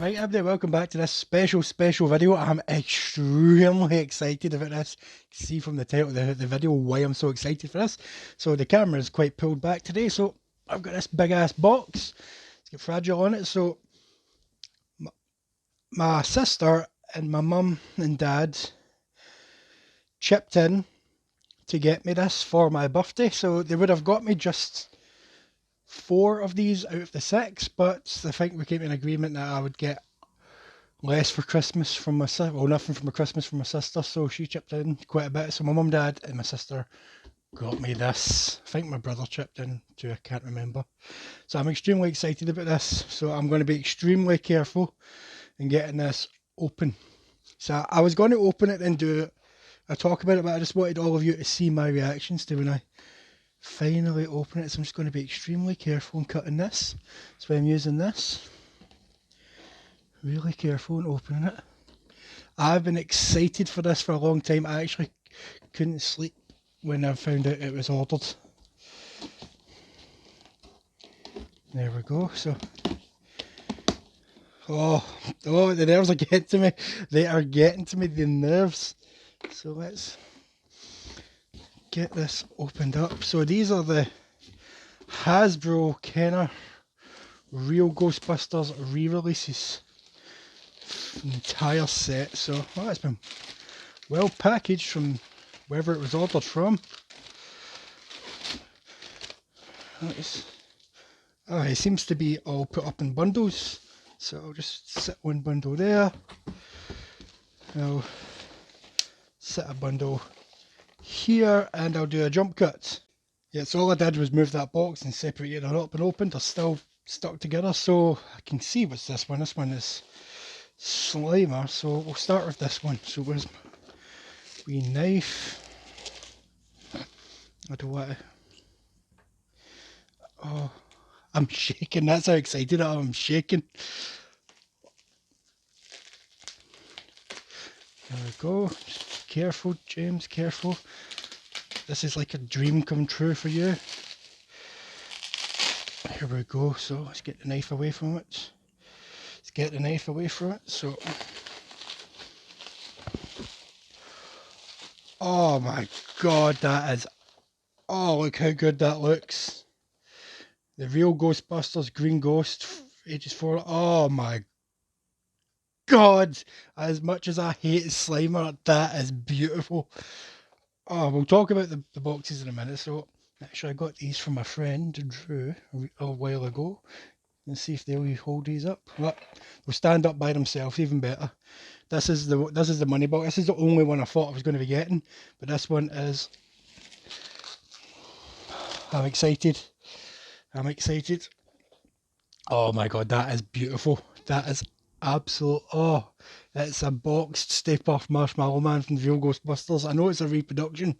Right, everybody, welcome back to this special video. I'm extremely excited about this. You can see from the title of the video why I'm so excited for this. So the camera is quite pulled back today, so I've got this big ass box. It's got Fragile on it, so my sister and my mum and dad chipped in to get me this for my birthday, so they would have got me just 4 of these out of the 6, but I think we came to an agreement that I would get less for Christmas from my sister, well, nothing from a Christmas from my sister, so she chipped in quite a bit. So my mum, dad and my sister got me this. I think my brother chipped in too, I can't remember. So I'm extremely excited about this, so I'm going to be extremely careful in getting this open. So I was going to open it and do a talk about it, but I just wanted all of you to see my reactions to when I finally open it. So I'm just going to be extremely careful in cutting this. That's why I'm using this. Really careful in opening it. I've been excited for this for a long time. I actually couldn't sleep when I found out it was ordered. There we go. So, oh, the nerves are getting to me. They are getting to me, the nerves. So let's get this opened up. So these are the Hasbro Kenner Real Ghostbusters re-releases. Entire set, so well, it's been well packaged from wherever it was ordered from. Oh, it seems to be all put up in bundles, so I'll just set one bundle there. I'll set a bundle here, and I'll do a jump cut. Yeah, so all I did was move that box and separate it up and open. They're still stuck together, so I can see what's this one. This one is Slimer, so we'll start with this one. So where's my wee knife? I don't want to. Oh, I'm shaking. That's how excited I am. I'm shaking. There we go. Just careful, James, careful. This is like a dream come true for you. Here we go. So let's get the knife away from it. Get the knife away from it. So, oh my god, that is, oh, look how good that looks. The Real Ghostbusters Green Ghost ages 4. Oh my god, as much as I hate Slimer, that is beautiful. Oh, we'll talk about the boxes in a minute. So actually I got these from my friend Drew a while ago. Let's see if they'll hold these up. Look, they'll stand up by themselves, even better. This is the money box. This is the only one I thought I was going to be getting, but this one is. I'm excited. I'm excited. Oh my god, that is beautiful. That is absolute. Oh, it's a boxed Stay Puft Marshmallow Man from the Real Ghostbusters. I know it's a reproduction.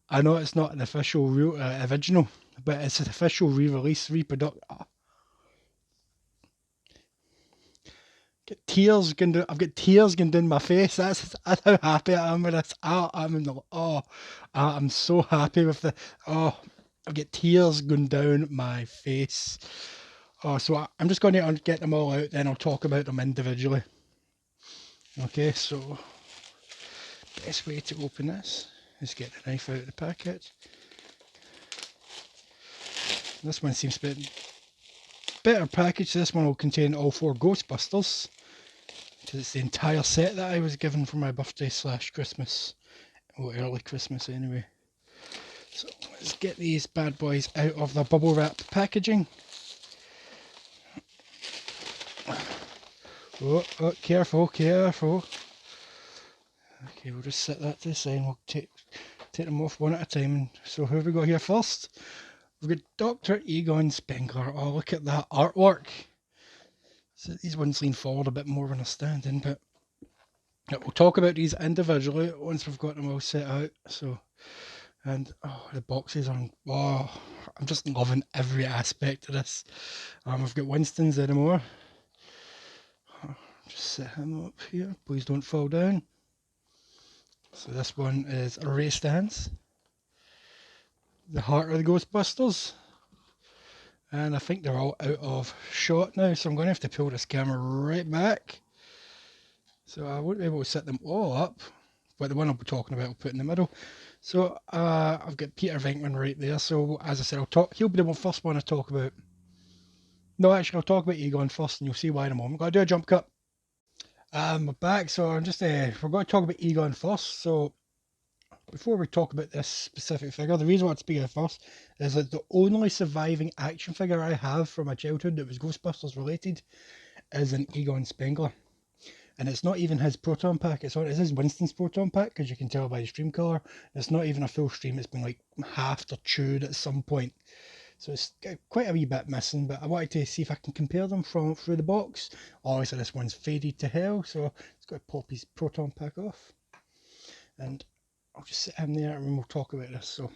I know it's not an official original, but it's an official re-release reproduction. Tears going down, I've got tears going down my face. That's how happy I am with this. I'm so happy with the. Oh, I've got tears going down my face. Oh, so I'm just going to get them all out, then I'll talk about them individually. Okay, so best way to open this is get the knife out of the packet. This one seems to be better packaged. This one will contain all 4 Ghostbusters. It's the entire set that I was given for my birthday / Christmas. Or early Christmas anyway. So let's get these bad boys out of the bubble wrap packaging. Oh, careful, careful. Okay, we'll just set that to the side and we'll take them off one at a time. So who have we got here first? We've got Dr. Egon Spengler. Oh, look at that artwork. So these ones lean forward a bit more when I'm standing, but yeah, we'll talk about these individually once we've got them all set out. So, and oh, the boxes are, oh, I'm just loving every aspect of this. We've got Winston's anymore. Just set him up here. Please don't fall down. So this one is a Ray Stans. The Heart of the Ghostbusters. And I think they're all out of shot now, so I'm going to have to pull this camera right back. So I won't be able to set them all up, but the one I'll be talking about I'll put in the middle. So I've got Peter Venkman right there. So as I said, he'll be the first one I talk about. No, actually, I'll talk about Egon first, and you'll see why in a moment. Gotta do a jump cut. We're back, so I'm just we're going to talk about Egon first. So before we talk about this specific figure, the reason I want to speak of it first is that the only surviving action figure I have from my childhood that was Ghostbusters related is an Egon Spengler. And it's not even his proton pack, it's his Winston's proton pack, because you can tell by the stream colour. It's not even a full stream, it's been like halved or chewed at some point. So it's quite a wee bit missing, but I wanted to see if I can compare them from through the box. Obviously this one's faded to hell, so it's got to pop his proton pack off. And I'll just sit him there and we'll talk about this. So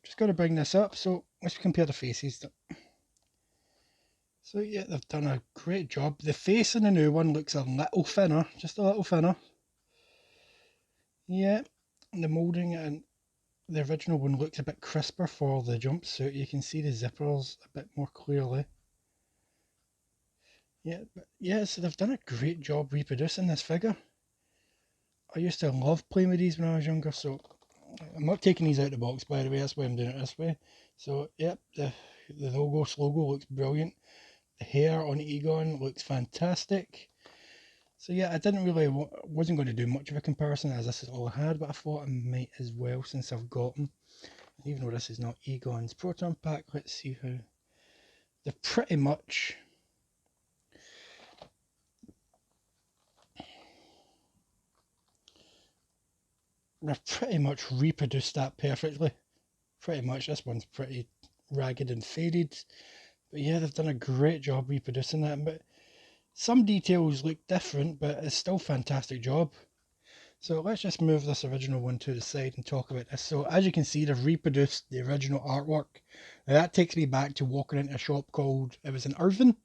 just got to bring this up, so let's compare the faces. So yeah, they've done a great job. The face in the new one looks a little thinner, just a little thinner. Yeah, and the moulding and the original one looks a bit crisper for the jumpsuit. You can see the zippers a bit more clearly. Yeah, but yeah, so they've done a great job reproducing this figure. I used to love playing with these when I was younger, so I'm not taking these out of the box, by the way, that's why I'm doing it this way. So, yep, the logo looks brilliant. The hair on Egon looks fantastic. So yeah, I wasn't going to do much of a comparison as this is all I had, but I thought I might as well since I've got them. And even though this is not Egon's proton pack, let's see how they're pretty much reproduced that perfectly. Pretty much. This one's pretty ragged and faded, but yeah, they've done a great job reproducing that. But some details look different, but it's still a fantastic job. So let's just move this original one to the side and talk about this. So as you can see, they've reproduced the original artwork. Now that takes me back to walking into a shop called, it was in Irvine,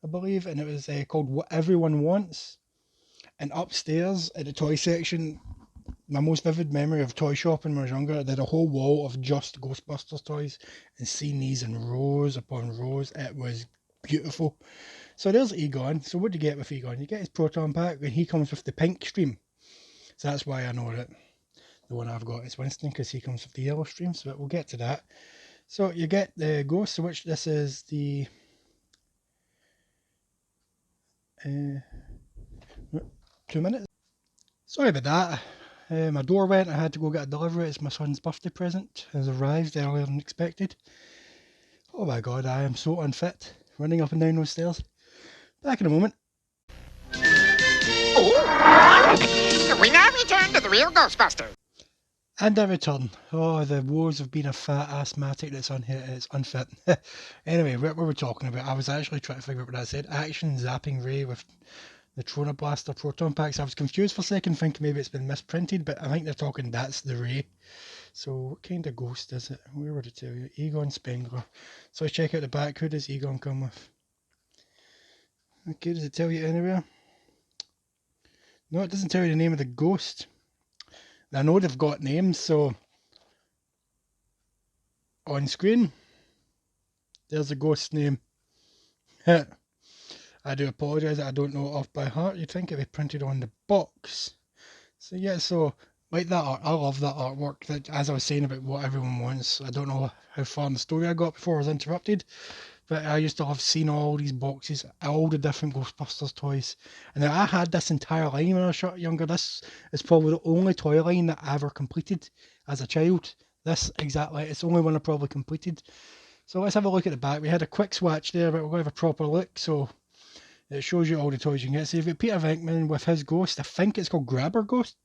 I believe, and it was called What Everyone Wants. And upstairs in the toy section, my most vivid memory of toy shopping when I was younger, they had a whole wall of just Ghostbusters toys, and seeing these in rows upon rows, it was beautiful. So there's Egon. So what do you get with Egon? You get his proton pack, and he comes with the pink stream. So that's why I know that the one I've got is Winston, because he comes with the yellow stream, so we'll get to that. So you get the Ghost, which this is the 2 minutes. Sorry about that. My door went, I had to go get a delivery. It's my son's birthday present. It has arrived earlier than expected. Oh my god, I am so unfit running up and down those stairs. Back in a moment. We now return to the real Ghostbusters. And I return. Oh, the woes of being a fat asthmatic that's unfit. Anyway, what were we talking about? I was actually trying to figure out what I said. Action zapping ray with the Trona Blaster proton packs. I was confused for a second, thinking maybe it's been misprinted, but I think they're talking that's the ray. So what kind of ghost is it? Where would it tell you? Egon Spengler. So let's check out the back. Who does Egon come with? Okay, does it tell you anywhere? No, it doesn't tell you the name of the ghost. I know they've got names, so on screen, there's a ghost name. I do apologise, I don't know it off by heart. You'd think it'd be printed on the box. So yeah, so like that art, I love that artwork. That, as I was saying about What Everyone Wants, I don't know how far in the story I got before I was interrupted, but I used to have seen all these boxes, all the different Ghostbusters toys. And I had this entire line when I was younger. This is probably the only toy line that I ever completed as a child. This exactly, it's the only one I probably completed. So let's have a look at the back. We had a quick swatch there, but we're going to have a proper look. So it shows you all the toys you can get. So you've got Peter Venkman with his ghost. I think it's called Grabber Ghost.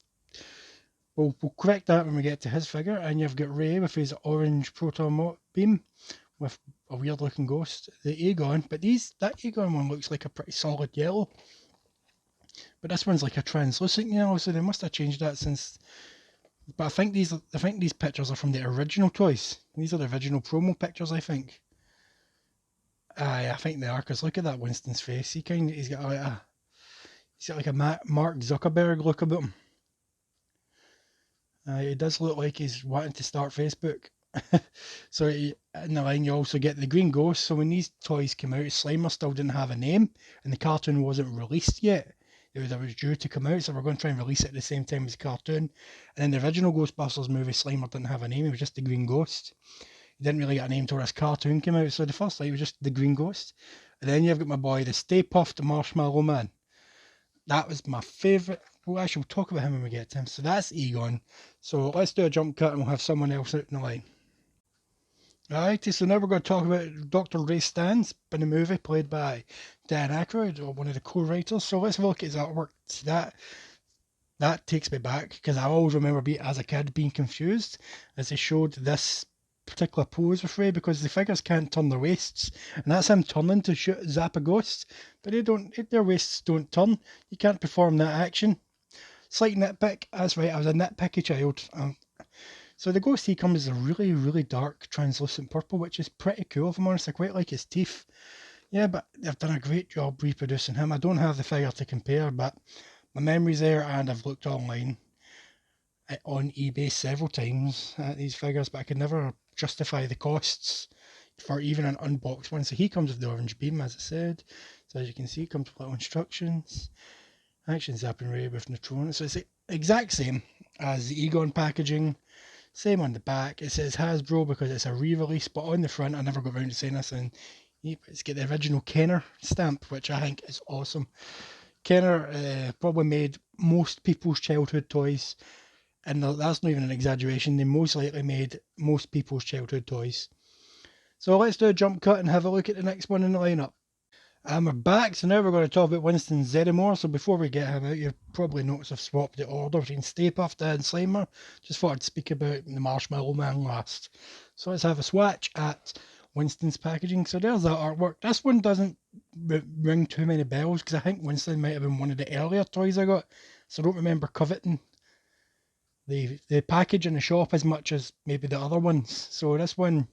We'll correct that when we get to his figure. And you've got Ray with his orange proton beam with a weird looking ghost. The Egon, but that Egon one looks like a pretty solid yellow. But this one's like a translucent yellow, so they must have changed that since. But I think these pictures are from the original toys. These are the original promo pictures, I think. Aye, I think they are, because look at that Winston's face. He's got like a Mark Zuckerberg look about him. He does look like he's wanting to start Facebook. So in the line, you also get the Green Ghost. So when these toys came out, Slimer still didn't have a name, and the cartoon wasn't released yet. It was due to come out, so we're going to try and release it at the same time as the cartoon. And in the original Ghostbusters movie, Slimer didn't have a name; he was just the Green Ghost. He didn't really get a name till this cartoon came out. So the first line was just the Green Ghost, and then you've got my boy, the Stay Puft Marshmallow Man. That was my favourite. Well, I shall talk about him when we get to him. So that's Egon. So let's do a jump cut and we'll have someone else out in the line. Alrighty, so now we're going to talk about Dr. Ray Stantz in the movie, played by Dan Aykroyd, or one of the co-writers. So let's look at his artwork. That takes me back, because I always remember as a kid being confused as they showed this particular pose with Ray, because the figures can't turn their waists, and that's him turning to zap a ghost, but their waists don't turn. You can't perform that action. Slight nitpick, that's right, I was a nitpicky child. So the ghost he comes is a really, really dark, translucent purple, which is pretty cool, if I'm honest. I quite like his teeth. Yeah, but they've done a great job reproducing him. I don't have the figure to compare, but my memory's there, and I've looked online on eBay several times at these figures, but I could never justify the costs for even an unboxed one. So he comes with the orange beam, as I said. So as you can see, it comes with little instructions. Action zapping ray with neutrons. So it's the exact same as the Egon packaging. Same on the back. It says Hasbro because it's a re-release, but on the front, I never got around to saying this, and it's got the original Kenner stamp, which I think is awesome. Kenner probably made most people's childhood toys, and that's not even an exaggeration. They most likely made most people's childhood toys. So let's do a jump cut and have a look at the next one in the lineup. And we're back, so now we're going to talk about Winston Zeddemore. So before we get him out, you've probably noticed I've swapped the order between Stay Puft and Slimer. Just thought I'd speak about the Marshmallow Man last. So let's have a swatch at Winston's packaging. So there's that artwork. This one doesn't ring too many bells, because I think Winston might have been one of the earlier toys I got. So I don't remember coveting the package in the shop as much as maybe the other ones. So this one,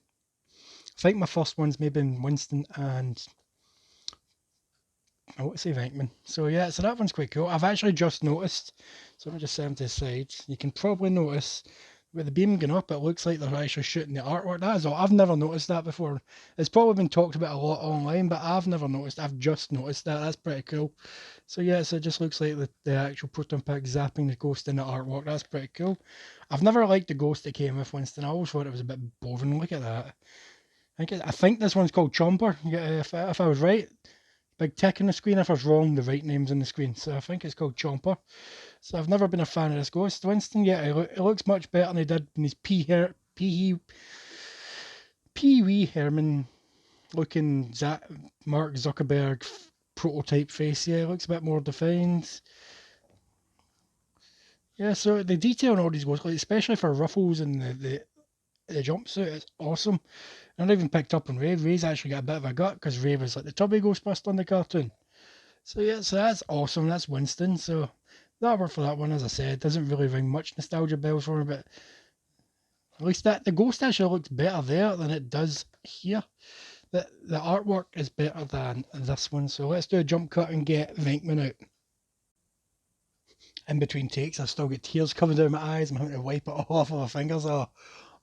I think my first one's maybe Winston and I want to say Venkman. So yeah, so that one's quite cool. I've actually just noticed, so let me just set them to the side. You can probably notice with the beam going up, it looks like they're actually shooting the artwork. That is all. I've never noticed that before. It's probably been talked about a lot online, but I've never noticed. I've just noticed that. That's pretty cool. So yeah, so it just looks like the actual proton pack zapping the ghost in the artwork. That's pretty cool. I've never liked the ghost that came with Winston. I always thought it was a bit boring. Look at that. I think this one's called Chomper. If I was right. Big tick on the screen. If I was wrong, the right name's on the screen. So I think it's called Chomper. So I've never been a fan of this ghost. Winston, yeah, it looks much better than he did in his Pee Wee Herman looking Mark Zuckerberg prototype face. Yeah, it looks a bit more defined. Yeah, so the detail on all these ghosts, especially for ruffles and the jumpsuit, is awesome. I not even picked up on Ray. Ray's actually got a bit of a gut, because Ray was like the tubby Ghostbuster in the cartoon. So yeah, so that's awesome. That's Winston. So that worked for that one, as I said. Doesn't really ring much nostalgia bells for me, but at least that the ghost actually looks better there than it does here. The artwork is better than this one. So let's do a jump cut and get Venkman out. In between takes, I've still got tears coming down my eyes. I'm having to wipe it off with my fingers. Oh,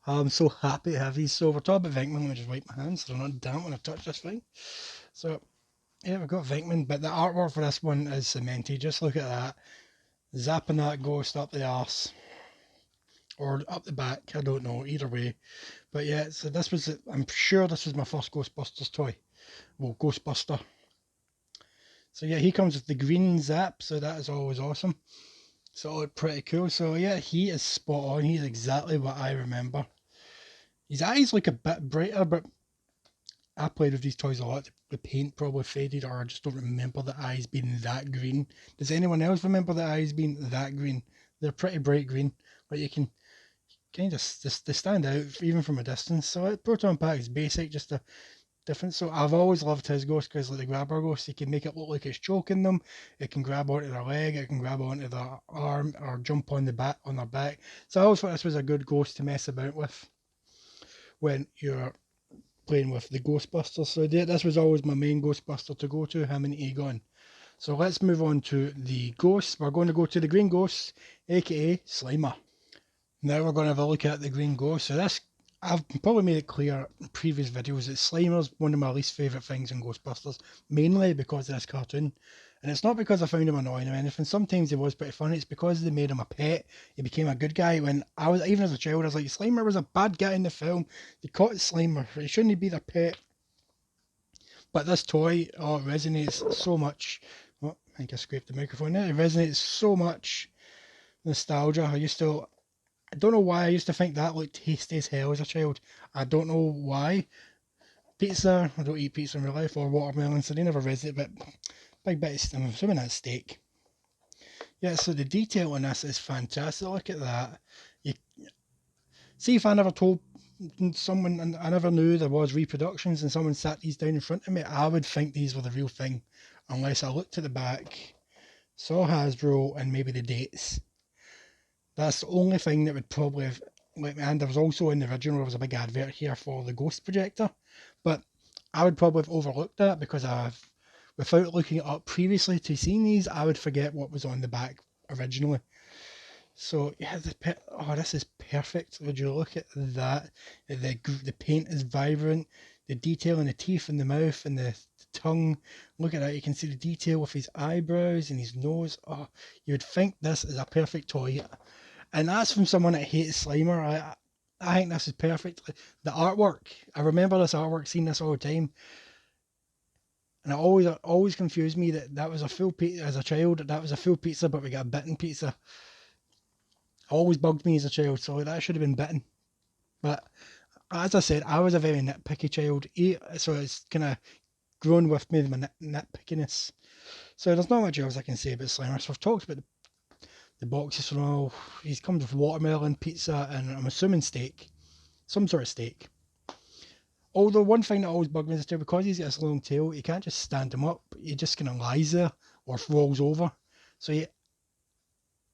I'm so happy to have these. So we're talking about Venkman. Let me just wipe my hands so they're not damp when I touch this thing. So yeah, we've got Venkman, but the artwork for this one is cemented. Just look at that. Zapping that ghost up the arse. Or up the back, I don't know, either way. But yeah, so this was, I'm sure this was my first Ghostbusters toy. Well, Ghostbuster. So yeah, he comes with the green zap, so that is always awesome. So pretty cool. So yeah, he is spot on. He's exactly what I remember. His eyes look a bit brighter, but I played with these toys a lot. The paint probably faded, or I just don't remember the eyes being that green. Does anyone else remember the eyes being that green? They're pretty bright green, but you can kind of they stand out even from a distance. So Proton Pack is basic, just a different. So I've always loved his ghost, because like the grabber ghost, you can make it look like it's choking them. It can grab onto their leg, it can grab onto their arm, or jump on their back. So I always thought this was a good ghost to mess about with when you're playing with the Ghostbusters. So this was always my main Ghostbuster to go to, him and Egon. So let's move on to the ghosts. We're going to go to the Green Ghost, aka Slimer. Now we're going to have a look at the Green Ghost. So this I've probably made it clear in previous videos that Slimer's one of my least favourite things in Ghostbusters, mainly because of this cartoon. And it's not because I found him annoying or anything. Sometimes he was pretty funny. It's because they made him a pet. He became a good guy. When I was, even as a child, I was like, Slimer was a bad guy in the film. They caught Slimer. He shouldn't be their pet. But this toy, oh, it resonates so much. Oh, I think I scraped the microphone there. It resonates so much. Nostalgia. I don't know why I used to think that looked tasty as hell as a child. I don't know why. Pizza, I don't eat pizza in real life, or watermelon, so they never visit, but big bit of, I'm assuming that's steak. Yeah, so the detail on this is fantastic. Look at that. You see, if I never told someone, and I never knew there was reproductions, and someone sat these down in front of me, I would think these were the real thing, unless I looked at the back, saw Hasbro, and maybe the dates. That's the only thing that would probably have let me. And there was also in the original, there was a big advert here for the Ghost projector, but I would probably have overlooked that because without looking it up previously to seeing these, I would forget what was on the back originally. So yeah, this is perfect. Would you look at that? The paint is vibrant. The detail in the teeth and the mouth and the tongue. Look at that. You can see the detail with his eyebrows and his nose. Oh, you would think this is a perfect toy. And that's from someone that hates Slimer. I think this is perfect. The artwork, I remember this artwork, seeing this all the time. And it always confused me that was a full pizza as a child. That was a full pizza, but we got a bitten pizza. It always bugged me as a child, so that should have been bitten. But as I said, I was a very nitpicky child, so it's kind of grown with me, my nitpickiness. So there's not much else I can say about Slimer. So I've talked about the boxes from all. He comes with watermelon, pizza, and I'm assuming steak. Some sort of steak. Although one thing that always bugged me is too, because he's got this long tail, you can't just stand him up. He just kind of lies there or rolls over. So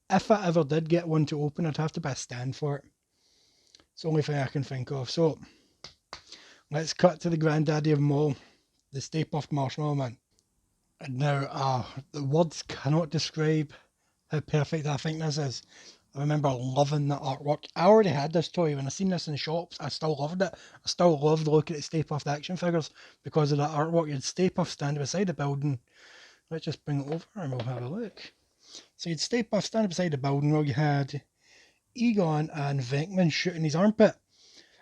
if I ever did get one to open, I'd have to buy a stand for it. It's the only thing I can think of. So let's cut to the granddaddy of them all, the Stay Puft Marshmallow Man. And now, the words cannot describe how perfect I think this is. I remember loving the artwork. I already had this toy. When I seen this in the shops, I still loved it. I still loved looking at Stay Puft action figures because of that artwork. You had Stay Puft standing beside the building. Let's just bring it over and we'll have a look. So you had Stay Puft standing beside the building where you had Egon and Venkman shooting his armpit.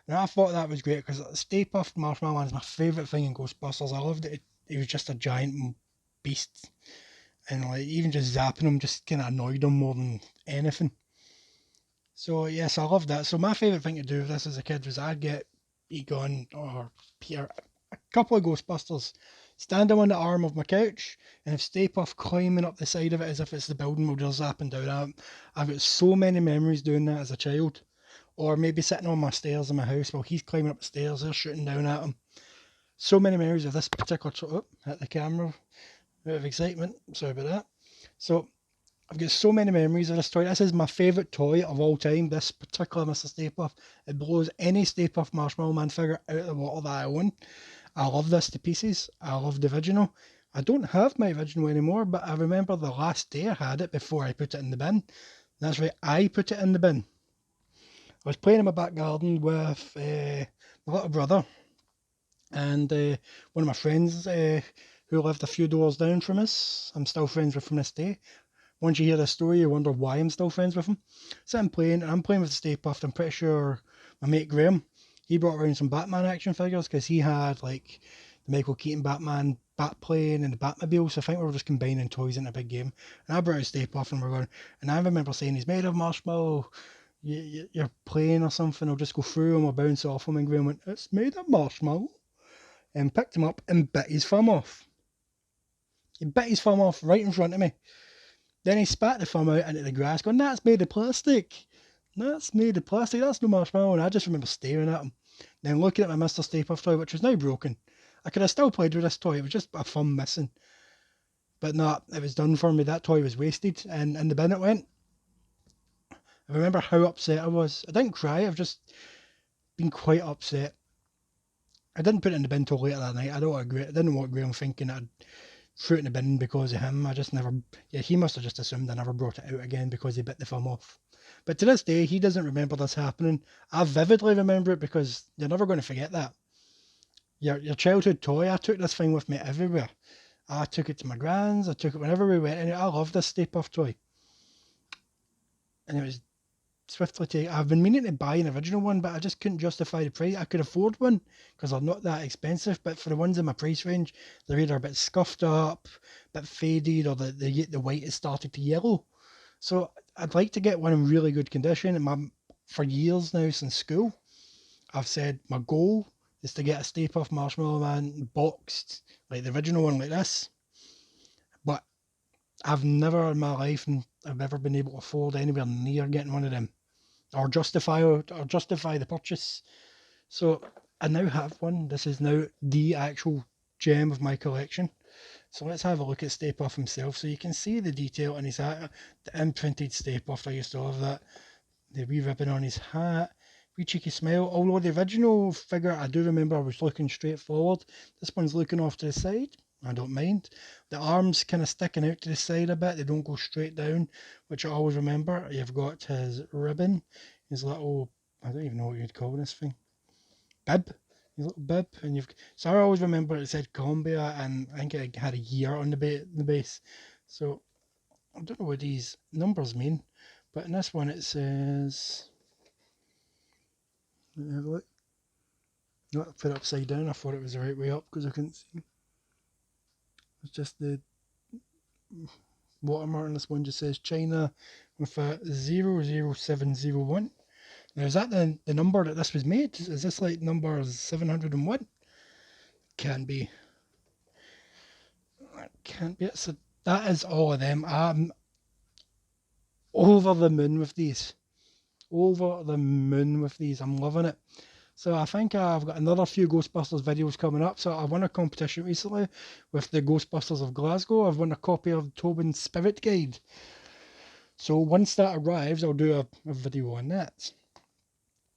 And I thought that was great because Stay Puft Marshmallow Man is my favourite thing in Ghostbusters. I loved it. He was just a giant beast. And like even just zapping him just kind of annoyed him more than anything. So yes, I love that. So my favourite thing to do with this as a kid was I'd get Egon or Peter, a couple of Ghostbusters, stand them on the arm of my couch, and have Stay Puft climbing up the side of it as if it's the building while they're zapping down. I've got so many memories doing that as a child. Or maybe sitting on my stairs in my house while he's climbing up the stairs, they're shooting down at him. So many memories of this particular at the camera. Out of excitement, sorry about that. So I've got so many memories of this toy. This is my favourite toy of all time, this particular Mr. Stay Puft. It blows any Stay Puft Marshmallow Man figure out of the water that I own. I love this to pieces. I love the original. I don't have my original anymore, but I remember the last day I had it before I put it in the bin. That's right, I put it in the bin. I was playing in my back garden with my little brother and one of my friends who lived a few doors down from us. I'm still friends with from this day. Once you hear the story, you wonder why I'm still friends with him. So I'm playing with the Stay Puft. I'm pretty sure my mate Graham, he brought around some Batman action figures because he had like the Michael Keaton Batman Batplane and the Batmobile. So I think we were just combining toys in a big game. And I brought out Stay Puft and we're going, and I remember saying he's made of marshmallow. You're playing or something, I'll just go through him or bounce off him. And Graham went, it's made of marshmallow. And picked him up and bit his thumb off. He bit his thumb off right in front of me. Then he spat the thumb out into the grass going, that's made of plastic. That's made of plastic. That's no marshmallow. And I just remember staring at him. Then looking at my Mr. Stay Puft toy, which was now broken. I could have still played with this toy. It was just a thumb missing. But no, it was done for me. That toy was wasted. And in the bin it went. I remember how upset I was. I didn't cry. I've just been quite upset. I didn't put it in the bin till later that night. I didn't want Graham thinking I'd threw it in the bin because of him. I just never, he must have just assumed I never brought it out again because he bit the thumb off. But to this day, he doesn't remember this happening. I vividly remember it because you're never going to forget that. Your childhood toy, I took this thing with me everywhere. I took it to my grand's, I took it whenever we went, and I love this Stay Puft toy. And it was swiftly taken. I've been meaning to buy an original one, but I just couldn't justify the price. I could afford one because they're not that expensive, but for the ones in my price range, they're either a bit scuffed up, a bit faded, or the white has started to yellow. So I'd like to get one in really good condition. And for years now since school, I've said my goal is to get a Stay Puft Marshmallow Man boxed, like the original one like this. But I've never in my life I've ever been able to afford anywhere near getting one of them, or justify the purchase. So I now have one. This is now the actual gem of my collection. So let's have a look at Stay Puft himself, so you can see the detail in his hat, the imprinted Stay Puft. I used to love that. The wee ribbon on his hat, wee cheeky smile. Although the original figure, I do remember, was looking straight forward. This one's looking off to the side. I don't mind. The arms kind of sticking out to the side a bit. They don't go straight down, which I always remember. You've got his ribbon, his little, I don't even know what you'd call this thing, bib. His little bib. So I always remember it said Columbia, and I think it had a year on the base. So I don't know what these numbers mean, but in this one it says, let me have a look. No, I put it upside down. I thought it was the right way up because I couldn't see. It's just the watermark on this one just says China with a 00701. Now, is that the number that this was made? Is this like number 701? Can't be. That can't be. So that is all of them. I'm over the moon with these. Over the moon with these. I'm loving it. So I think I've got another few Ghostbusters videos coming up. So I won a competition recently with the Ghostbusters of Glasgow. I've won a copy of Tobin's Spirit Guide. So once that arrives, I'll do a video on that.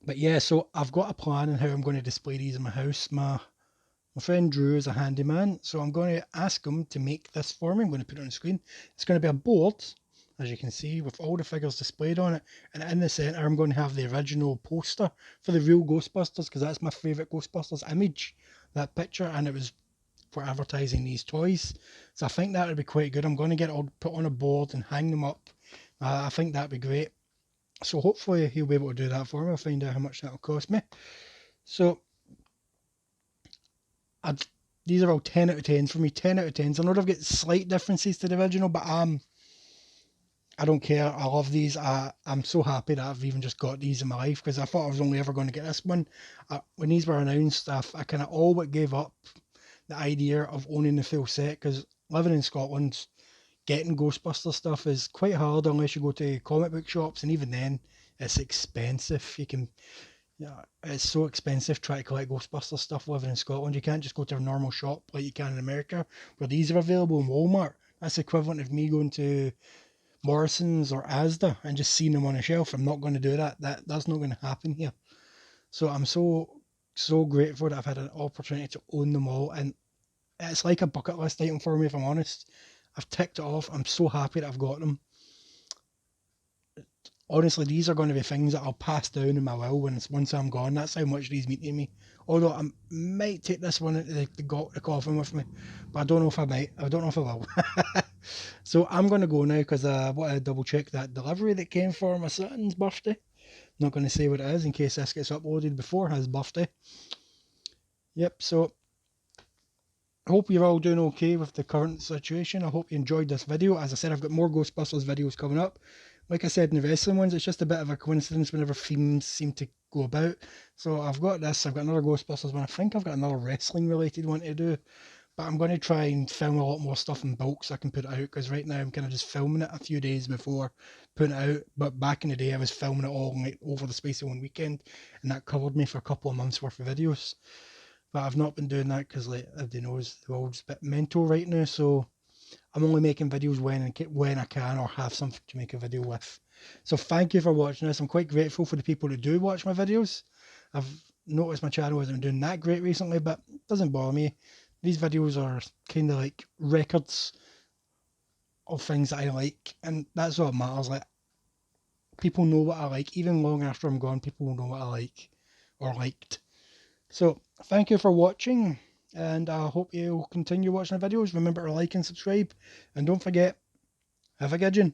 But yeah, so I've got a plan on how I'm going to display these in my house. My friend Drew is a handyman, so I'm going to ask him to make this for me. I'm going to put it on the screen. It's going to be a board, as you can see, with all the figures displayed on it. And in the centre, I'm going to have the original poster for the real Ghostbusters, because that's my favourite Ghostbusters image, that picture, and it was for advertising these toys. So I think that would be quite good. I'm going to get it all put on a board and hang them up. I think that'd be great. So hopefully he'll be able to do that for me. I'll find out how much that'll cost me. So these are all 10 out of 10s for me. 10 out of 10s. I know they've got slight differences to the original, but I don't care. I love these. I'm so happy that I've even just got these in my life, because I thought I was only ever going to get this one. When these were announced, I kind of all but gave up the idea of owning the full set, because living in Scotland, getting Ghostbuster stuff is quite hard unless you go to comic book shops, and even then it's expensive. It's so expensive trying to collect Ghostbuster stuff living in Scotland. You can't just go to a normal shop like you can in America, where these are available in Walmart. That's equivalent of me going to Morrison's or Asda and just seeing them on a shelf. I'm not going to do that. That's not going to happen here. So I'm so grateful that I've had an opportunity to own them all, and it's like a bucket list item for me, if I'm honest. I've ticked it off. I'm so happy that I've got them. Honestly, these are going to be things that I'll pass down in my will once I'm gone. That's how much these mean to me. Although I might take this one into the coffin with me, but I don't know if I might. I don't know if I will. So I'm going to go now, because I want to double check that delivery that came for my son's birthday. I'm not going to say what it is in case this gets uploaded before his birthday. Yep, so I hope you're all doing okay with the current situation. I hope you enjoyed this video. As I said, I've got more Ghostbusters videos coming up. Like I said in the wrestling ones, it's just a bit of a coincidence whenever themes seem to go about. So I've got this, I've got another Ghostbusters one. I think I've got another wrestling related one to do. But I'm going to try and film a lot more stuff in bulk so I can put it out, because right now I'm kind of just filming it a few days before putting it out. But back in the day I was filming it all like over the space of one weekend, and that covered me for a couple of months worth of videos. But I've not been doing that because, like everybody knows, the world's a bit mental right now, so I'm only making videos when I can or have something to make a video with. So thank you for watching this. I'm quite grateful for the people who do watch my videos. I've noticed my channel hasn't been doing that great recently, but it doesn't bother me. These videos are kind of like records of things that I like, and that's what matters. Like, people know what I like. Even long after I'm gone, people will know what I like or liked. So thank you for watching, and I hope you'll continue watching the videos. Remember to like and subscribe, and don't forget, have a good one.